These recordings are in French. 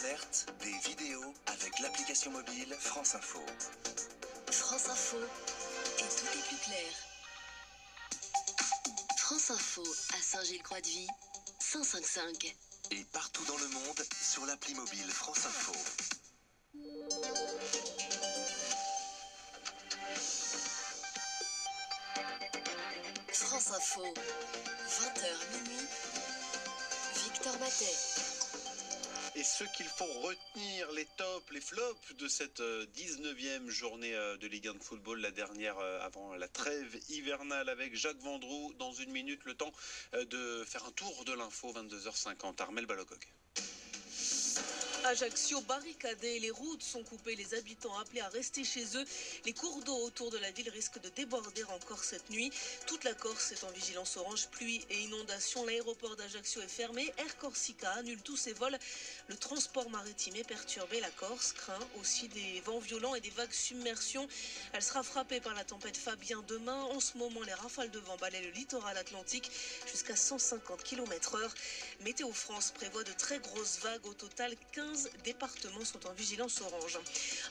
alertes, des vidéos avec l'application mobile France Info. France Info, et tout est plus clair. France Info à Saint-Gilles-Croix-de-Vie, 105.5. Et partout dans le monde sur l'appli mobile France Info. France Info, 20h minuit, Victor Matet. Et ce qu'il faut retenir, les tops, les flops de cette 19e journée de Ligue 1 de football, la dernière avant la trêve hivernale avec Jacques Vendroux. Dans une minute, le temps de faire un tour de l'info, 22h50. Armel Balogog. Ajaccio barricadé, les routes sont coupées, les habitants appelés à rester chez eux. Les cours d'eau autour de la ville risquent de déborder encore cette nuit. Toute la Corse est en vigilance orange, pluie et inondation. L'aéroport d'Ajaccio est fermé. Air Corsica annule tous ses vols. Le transport maritime est perturbé. La Corse craint aussi des vents violents et des vagues submersion. Elle sera frappée par la tempête Fabien demain. En ce moment, les rafales de vent balaient le littoral atlantique jusqu'à 150 km/h. Météo France prévoit de très grosses vagues. Au total, 15 départements sont en vigilance orange.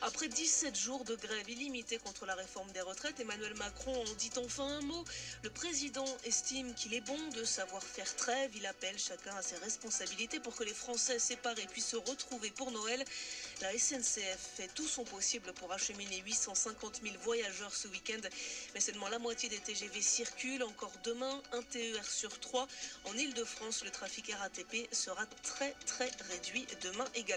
Après 17 jours de grève illimitée contre la réforme des retraites, Emmanuel Macron en dit enfin un mot. Le président estime qu'il est bon de savoir faire trêve. Il appelle chacun à ses responsabilités pour que les Français séparés puissent se retrouver pour Noël. La SNCF fait tout son possible pour acheminer 850 000 voyageurs ce week-end. Mais seulement la moitié des TGV circulent. Encore demain, un TER sur 3. En Ile-de-France, le trafic RATP sera très réduit demain également.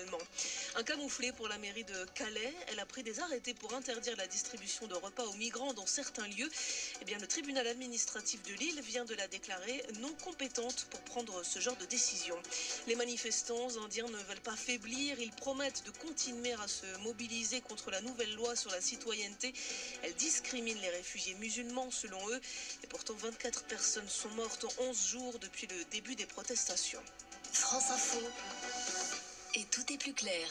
Un camouflet pour la mairie de Calais. Elle a pris des arrêtés pour interdire la distribution de repas aux migrants dans certains lieux. Eh bien, le tribunal administratif de Lille vient de la déclarer non compétente pour prendre ce genre de décision. Les manifestants indiens ne veulent pas faiblir. Ils promettent de continuer à se mobiliser contre la nouvelle loi sur la citoyenneté. Elle discrimine les réfugiés musulmans selon eux. Et pourtant, 24 personnes sont mortes en 11 jours depuis le début des protestations. France Info, et tout est plus clair.